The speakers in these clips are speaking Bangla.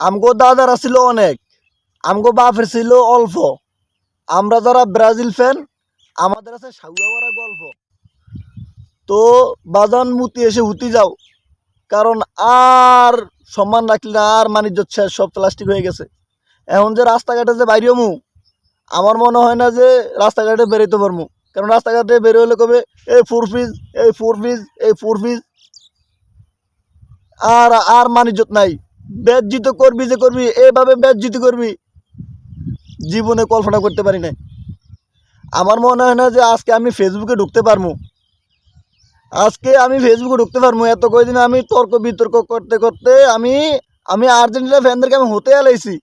আমগো দাদারা ছিল অনেক, আমগো বাপের ছিল অল্প। আমরা যারা ব্রাজিল ফ্যান, আমাদের আছে সাউয়াওয়ারা গল্প। তো বাজান মুতি এসে হুতি যাও, কারণ আর সম্মান রাখলি না, আর মানিজ্য শেষ, সব প্লাস্টিক হয়ে গেছে। এখন যে রাস্তাঘাটে যে বাইরেও মু, আমার মনে হয় না যে রাস্তাঘাটে বেরোতে পারবো। কারণ রাস্তাঘাটে বেরোলে কবে এই ফুরফিজ, এই ফুরফিজ, এই ফুরফিজ, আর আর মানিজ্যত নাই। বেজ্জিত করবি যে করবি, এভাবে বেজ্জিত করবি, জীবনে কল্পনা করতে পারি না। আমার মনে হয় না যে আজকে আমি ফেসবুকে ঢুকতে পারবো। এত কয়েকদিন আমি তর্ক বিতর্ক করতে করতে আমি আমি আর্জেন্টিনা ফ্যানদেরকে আমি হতে আলাইছি।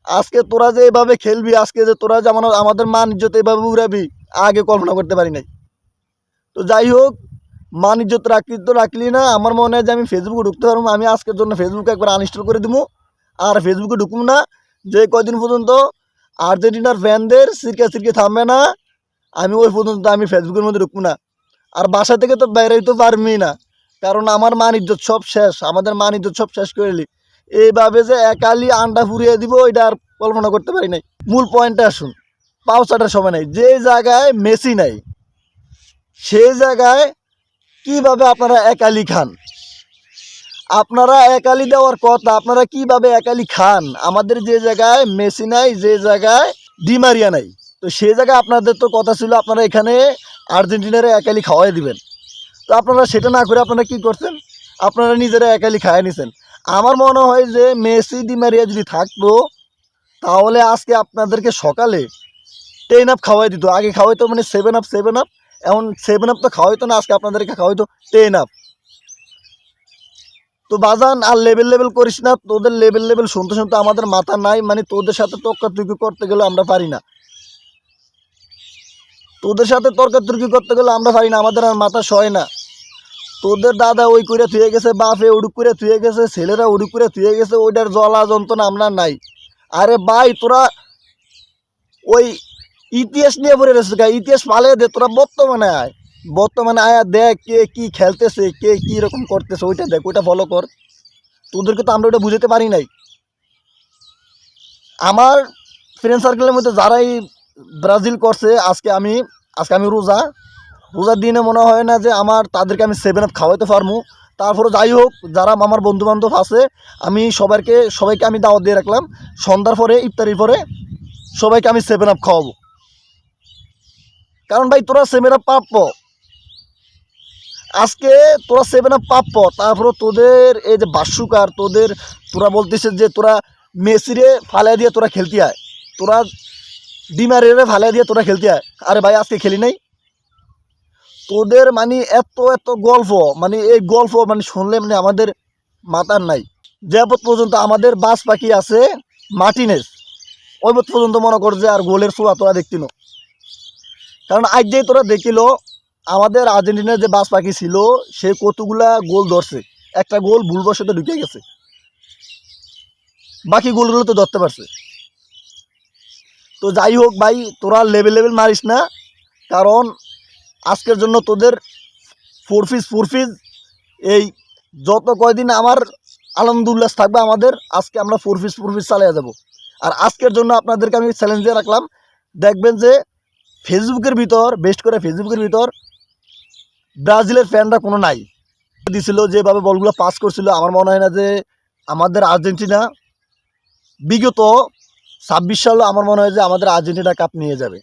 আজকে তোরা যে এভাবে খেলবি, আজকে যে তোরা যে আমাদের মান ইজ্জত এভাবে উড়াবি, আগে কল্পনা করতে পারি নাই। তো যাই হোক, মান ইজ্জত রাখলি তো রাখলি না। আমার মনে হয় যে আমি ফেসবুকে ঢুকতে পারবো। আমি আজকের জন্য ফেসবুকে একবার আনইনস্টল করে দিব, আর ফেসবুকে ঢুকুম না। যে কয়দিন পর্যন্ত আর্জেন্টিনার ফ্যানদের সিরকে থামবে না, আমি ওই পর্যন্ত আমি ফেসবুকের মধ্যে ঢুকবো না। আর বাসা থেকে তো বাইরে তো পারবি না, কারণ আমার মান ইজ্জত সব শেষ, আমাদের মান ইজ্জত সব শেষ করে এলি। এইভাবে যে একালি আন্ডা ফুরিয়ে দিব, এটা আর কল্পনা করতে পারি নাই। মূল পয়েন্টে আসুন, পাউচাটার সময় নাই। যে জায়গায় মেসি নাই, সেই জায়গায় কিভাবে আপনারা একালি খান? আপনারা একালি দেওয়ার কথা, আপনারা কিভাবে একালি খান? আমাদের যে জায়গায় মেসি নাই, যে জায়গায় ডিমারিয়া নাই, তো সেই জায়গায় আপনাদের তো কথা ছিল আপনারা এখানে আর্জেন্টিনারে একালি খাওয়াই দিবেন। তো আপনারা সেটা না করে আপনারা কি করছেন? আপনারা নিজেরা একালি খাইয়ে নিছেন। আমার মনে হয় যে মেসি ডিমারিয়া যদি থাকতো, তাহলে আজকে আপনাদেরকে সকালে 10 আপ খাওয়াই দিত। আগে খাওয়াইতো মানে 7 আপ, এখন 7 আপ তো খাওয়াইতো না, আজকে আপনাদেরকে খাওয়াইতো 10 আপ। তো বাজান আর লেভেল করিস না। তোদের লেভেল শুনতে শুনতে আমাদের মাথা নাই। মানে তোদের সাথে তর্কাতর্কি করতে গেলে আমরা পারি না, আমাদের আর মাথা সয় না। তোদের দাদা ওই করে থুয়ে গেছে, বাপে উড়ুক করে থুয়ে গেছে, ছেলেরা উড়ুক করে থুয়ে গেছে, ওইটার জ্বলা যন্ত্রণা আমরা নাই। আরে ভাই, তোরা ওই ইতিহাস নিয়ে পড়ে রয়েছে, ইতিহাস পালে দে। তোরা বর্তমানে আয়া দেখ কে কি খেলতেছে, কে কি রকম করতেছে, ওইটা দেখ, ওইটা ফলো কর। তোদেরকে তো আমরা ওইটা বুঝতে পারি নাই। আমার ফ্রেন্ড সার্কেলের মধ্যে যারাই ব্রাজিল করছে, আজকে আমি রোজার দিনে মনে হয় না যে তাদেরকে আমি 7 আপ খাওয়াইতে পারবো। তারপরে যাই হোক, যারা আমার বন্ধুবান্ধব আছে, আমি সবাইকে আমি দাওয়াত দিয়ে রাখলাম। সন্ধ্যার পরে, ইফতারির পরে সবাইকে আমি 7 আপ খাওয়াবো। কারণ ভাই, তোরা 7 আপ প্রাপ্য। আজকে তোরা 7 আপ প্রাপ্য। তারপরে তোদের এই যে বাস্যকার, তোরা বলতেছিস যে তোরা মেসিরে ফালিয়ে দিয়ে তোরা খেলতে আয়, তোরা ডিমারিয়ারে ফালিয়ে দিয়ে তোরা খেলতে আয়। আরে ভাই, আজকে খেলি নাই। তোদের মানে এত গল্প, মানে এই গল্প মানে শুনলে মানে আমাদের মাথার নাই। যে পর্যন্ত আমাদের বাস পাখি আছে মার্টিনেজ, ওই পর্যন্ত মনে কর যে আর গোলের ছোঁয়া তোরা দেখতি না। কারণ আজ যে তোরা দেখিল, আমাদের আর্জেন্টিনার যে বাস পাখি ছিল, সে কতগুলা গোল ধরছে, একটা গোল ভুলবশত ঢুকে গেছে, বাকি গোলগুলো তো ধরতে পারছে। তো যাই হোক ভাই, তোরা লেভেল মারিস না, কারণ আজকের জন্য তোদের ফুরফিজ এই যত কয়দিন আমার আনন্দ উল্লাস থাকবে আমাদের, আজকে আমরা ফুরফিজ চালিয়ে যাব। আর আজকের জন্য আপনাদেরকে আমি চ্যালেঞ্জ দিয়ে রাখলাম, দেখবেন যে ফেসবুকের ভিতর, বেস্ট করে ফেসবুকের ভিতর ব্রাজিলের ফ্যানরা কোনো নাই। দিছিল যেভাবে বলগুলো পাস করছিল, আমার মনে হয় না যে আমাদের আর্জেন্টিনা বিগত 26 সালে আমার মনে হয় যে আমাদের আর্জেন্টিনা কাপ নিয়ে যাবে।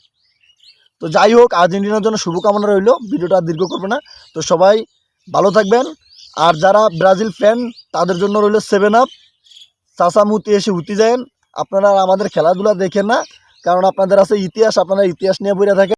তো যাই হোক, আর্জেন্টিনার জন্য শুভকামনা রইল। ভিডিওটা দীর্ঘ করবে না। তো সবাই ভালো থাকবেন। আর যারা ব্রাজিল ফ্যান, তাদের জন্য রইল 7 আপ। চাচা মুতি এসে হুতি যায়েন। আপনারা আমাদের খেলাধুলা দেখেন না, কারণ আপনাদের আছে ইতিহাস, আপনারা ইতিহাস নিয়ে বইরা থাকেন।